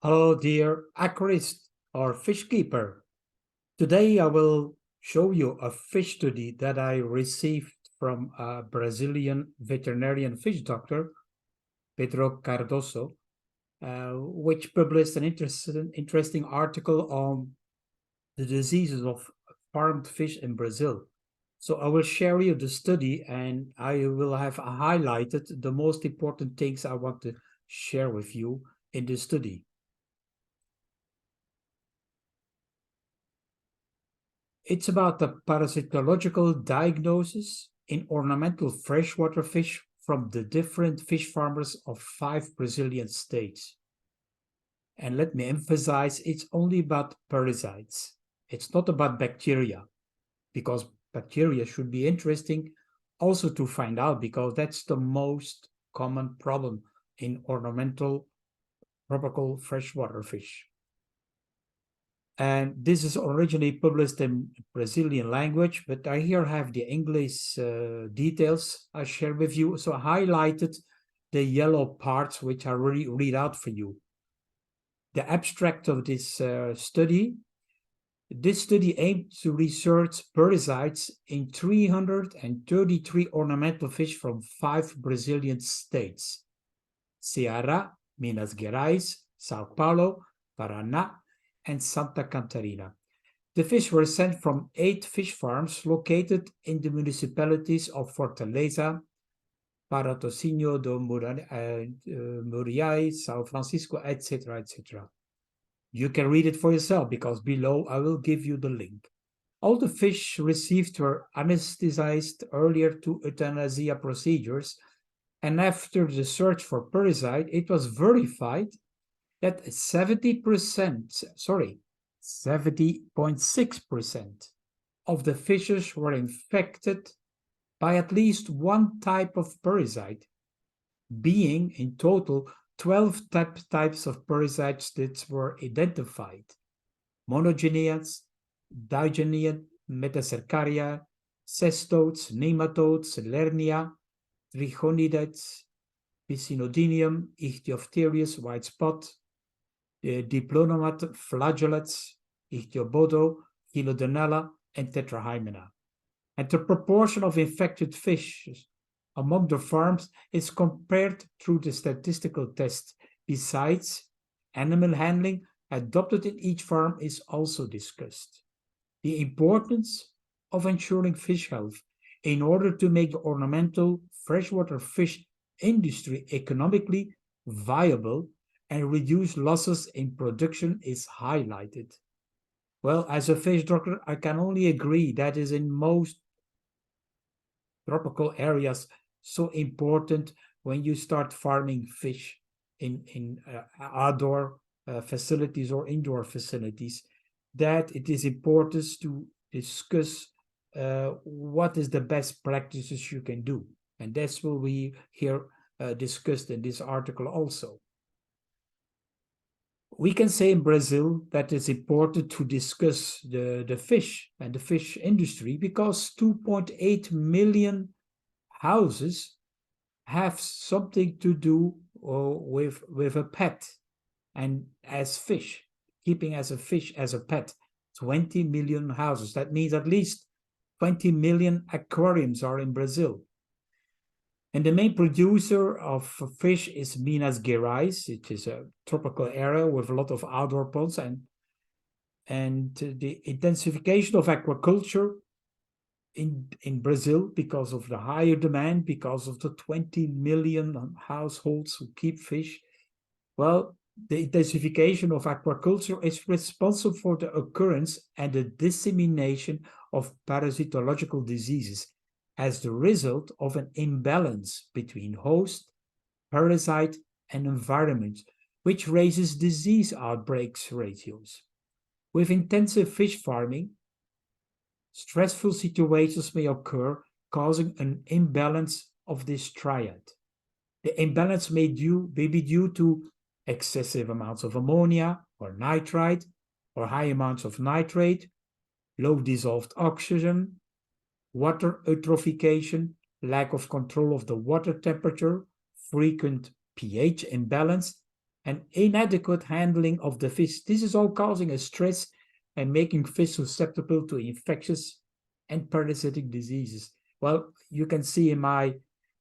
Hello, dear aquarist or fish keeper. Today I will show you a fish study that I received from a Brazilian veterinarian fish doctor, Pedro Cardoso, which published an interesting article on the diseases of farmed fish in Brazil. So I will share you the study and I will have highlighted the most important things I want to share with you in this study. It's about the parasitological diagnosis in ornamental freshwater fish from the different fish farmers of 5 Brazilian states. And let me emphasize, it's only about parasites. It's not about bacteria, because bacteria should be interesting also to find out, because that's the most common problem in ornamental tropical freshwater fish. And this is originally published in Brazilian language, but I here have the English details I share with you. So I highlighted the yellow parts, which I read out for you. The abstract of this study. This study aimed to research parasites in 333 ornamental fish from 5 Brazilian states: Ceará, Minas Gerais, São Paulo, Paraná, and Santa Catarina. The fish were sent from 8 fish farms located in the municipalities of Fortaleza, Patrocínio do Muriai, São Francisco, etc., etc. You can read it for yourself, because below I will give you the link. All the fish received were anesthetized earlier to euthanasia procedures, and after the search for parasite, it was verified that 70.6% of the fishes were infected by at least one type of parasite, being in total 12 types of parasites that were identified: monogeneans, digenean, metacercaria, cestodes, nematodes, lernia, trichonidates, Piscinodinium, Ichthyopteris, white spot, Diplonomat, flagellates, Ichthyobodo, Philodonella, and Tetrahymena. And the proportion of infected fish among the farms is compared through the statistical test. Besides, animal handling adopted in each farm is also discussed. The importance of ensuring fish health in order to make the ornamental freshwater fish industry economically viable and reduce losses in production is highlighted. Well, as a fish doctor, I can only agree that is in most tropical areas so important when you start farming fish in outdoor facilities or indoor facilities, that it is important to discuss what is the best practices you can do. And that's what we here discussed in this article also. We can say in Brazil that it's important to discuss the fish and the fish industry, because 2.8 million houses have something to do with a pet and as fish, keeping as a fish as a pet. 20 million houses. That means at least 20 million aquariums are in Brazil. And the main producer of fish is Minas Gerais. It is a tropical area with a lot of outdoor ponds, and the intensification of aquaculture in Brazil, because of the higher demand, because of the 20 million households who keep fish. Well, the intensification of aquaculture is responsible for the occurrence and the dissemination of parasitological diseases as the result of an imbalance between host, parasite, and environment, which raises disease outbreaks ratios. With intensive fish farming, stressful situations may occur, causing an imbalance of this triad. The imbalance may be due to excessive amounts of ammonia or nitrite, or high amounts of nitrate, low dissolved oxygen, water eutrophication, lack of control of the water temperature, frequent pH imbalance, and inadequate handling of the fish. This is all causing a stress and making fish susceptible to infectious and parasitic diseases. Well, you can see in my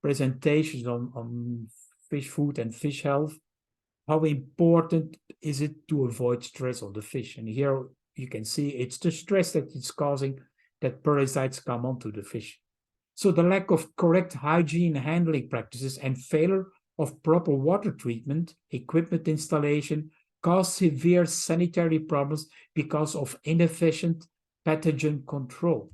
presentations on fish food and fish health, how important is it to avoid stress on the fish. And here you can see it's the stress that is causing that parasites come onto the fish. So the lack of correct hygiene handling practices and failure of proper water treatment, equipment installation, cause severe sanitary problems because of inefficient pathogen control.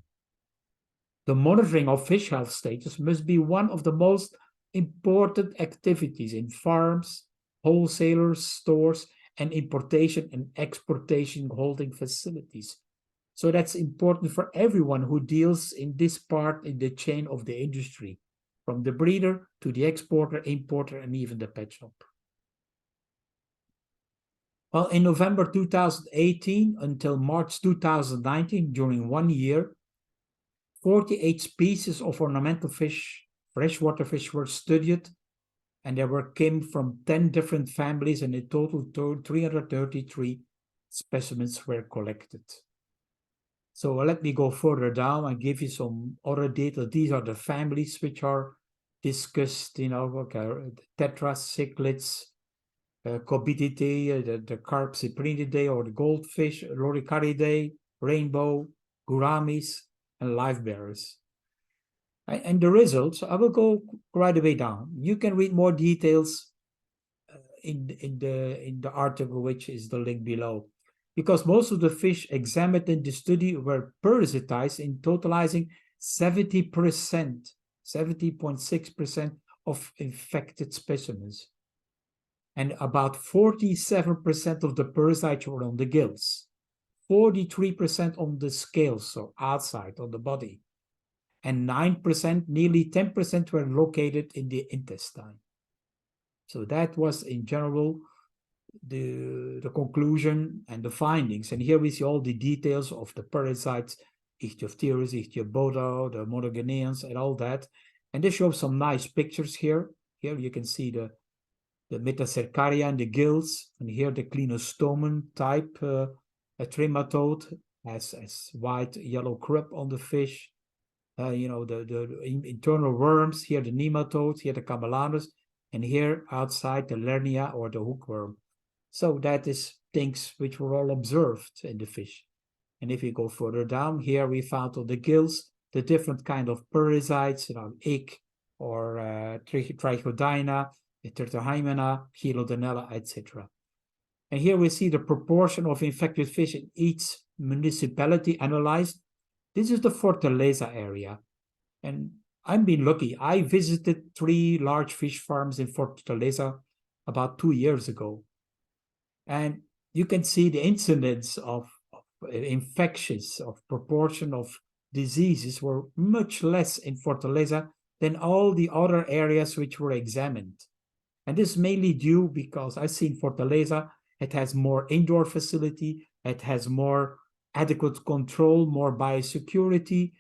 The monitoring of fish health status must be one of the most important activities in farms, wholesalers, stores, and importation and exportation holding facilities. So that's important for everyone who deals in this part in the chain of the industry, from the breeder to the exporter, importer, and even the pet shop. Well, in November 2018 until March 2019, during 1 year, 48 species of ornamental fish, freshwater fish, were studied, and came from 10 different families, and in total 333 specimens were collected. So let me go further down and give you some other data. These are the families which are discussed, tetras, cichlids, Cobididae, the carp Cyprinidae or the goldfish, Loricaridae, rainbow, gouramis, and live bearers. And the results, I will go right away down. You can read more details in the article, which is the link below. Because most of the fish examined in the study were parasitized in totalizing 70%, 70.6% of infected specimens. And about 47% of the parasites were on the gills, 43% on the scales, so outside on the body, and 9%, nearly 10% were located in the intestine. So that was in general the conclusion and the findings. And here we see all the details of the parasites, Ichthyophthirus, Ichthyoboda, the monogeneans, and all that. And they show some nice pictures here. Here you can see the Metacercaria and the gills, and here the Clinostomen type, a trematode has white yellow crub on the fish. The internal worms, here the nematodes, here the camelanus, and here outside the Lernia or the hookworm. So that is things which were all observed in the fish. And if you go further down, here we found on the gills the different kind of parasites, ick or Trichodyna, Tertohymena, Chilodenella, etc. And here we see the proportion of infected fish in each municipality analyzed. This is the Fortaleza area. And I've been lucky. I visited 3 large fish farms in Fortaleza about 2 years ago. And you can see the incidence of infections, of proportion of diseases were much less in Fortaleza than all the other areas which were examined. And this is mainly due because I've seen Fortaleza, it has more indoor facility, it has more adequate control, more biosecurity,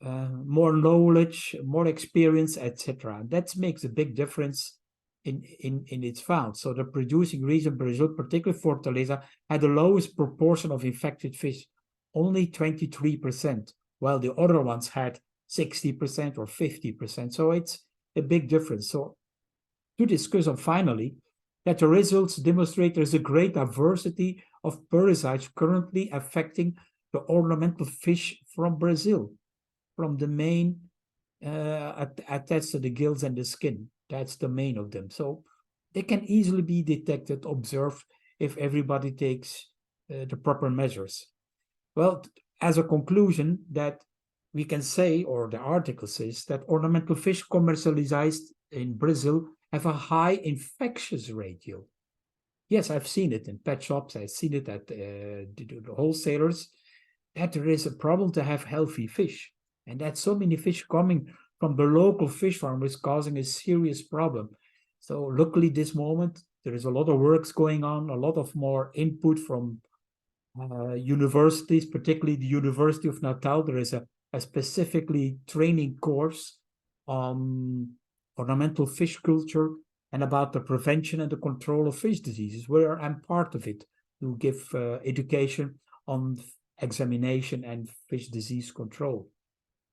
more knowledge, more experience, etc. That makes a big difference in its found. So the producing region, Brazil, particularly Fortaleza, had the lowest proportion of infected fish, only 23%, while the other ones had 60% or 50%. So it's a big difference. So to discuss on finally, that the results demonstrate there is a great diversity of parasites currently affecting the ornamental fish from Brazil, from the main attached to the gills and the skin. That's the main of them. So they can easily be detected, observed, if everybody takes the proper measures. Well, as a conclusion, that we can say, or the article says, that ornamental fish commercialized in Brazil have a high infectious ratio. Yes, I've seen it in pet shops. I've seen it at the wholesalers, that there is a problem to have healthy fish. And that so many fish coming from the local fish farm is causing a serious problem. So luckily this moment, there is a lot of works going on, a lot of more input from universities, particularly the University of Natal. There is a specifically training course on ornamental fish culture and about the prevention and the control of fish diseases, where I'm part of it to give education on examination and fish disease control.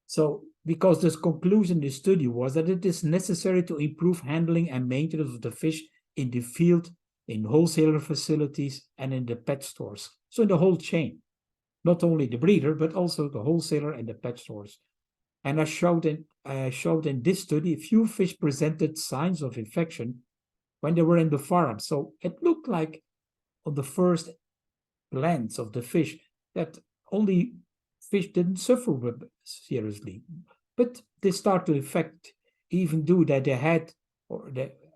So, because this conclusion in the study was that it is necessary to improve handling and maintenance of the fish in the field, in wholesaler facilities, and in the pet stores. So in the whole chain, not only the breeder, but also the wholesaler and the pet stores. And I showed in this study, few fish presented signs of infection when they were in the farm. So it looked like on the first glance of the fish that only fish didn't suffer seriously, but they start to infect, even though that they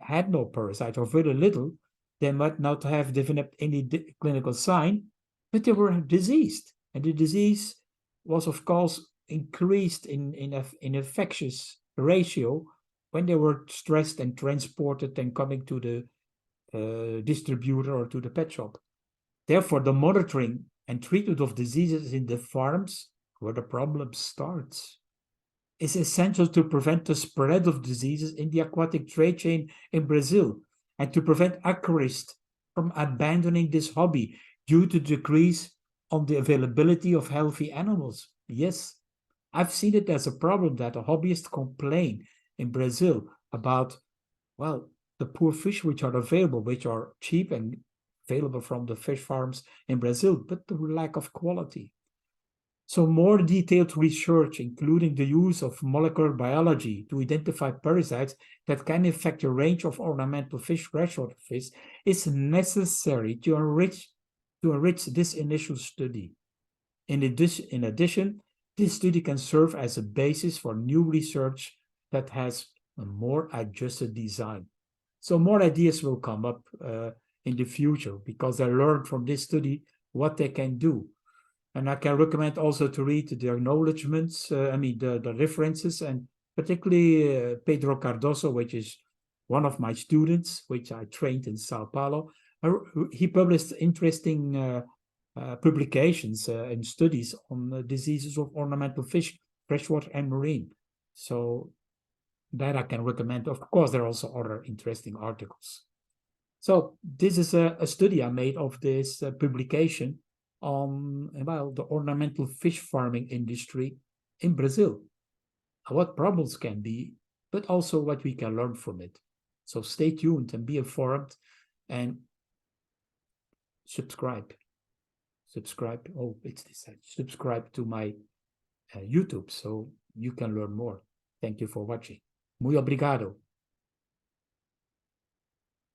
had no parasite or very little. They might not have developed any clinical sign, but they were diseased, and the disease was, of course, increased in infectious ratio when they were stressed and transported and coming to the distributor or to the pet shop. Therefore, the monitoring and treatment of diseases in the farms, where the problem starts, is essential to prevent the spread of diseases in the aquatic trade chain in Brazil and to prevent aquarists from abandoning this hobby due to decrease on the availability of healthy animals. Yes, I've seen it as a problem that a hobbyist complain in Brazil about, well, the poor fish which are available, which are cheap and available from the fish farms in Brazil, but the lack of quality. So more detailed research, including the use of molecular biology to identify parasites that can affect a range of ornamental fish, freshwater fish, is necessary to enrich this initial study. In addition, this study can serve as a basis for new research that has a more adjusted design. So more ideas will come up in the future because I learned from this study what they can do. And I can recommend also to read the acknowledgements, the references, and particularly Pedro Cardoso, which is one of my students, which I trained in Sao Paulo. He published interesting publications and studies on diseases of ornamental fish, freshwater and marine. So that I can recommend. Of course, there are also other interesting articles. So this is a study I made of this publication on the ornamental fish farming industry in Brazil. What problems can be, but also what we can learn from it. So stay tuned and be informed and subscribe. Oh, it's this side. Subscribe to my YouTube so you can learn more. Thank you for watching. Muy obrigado.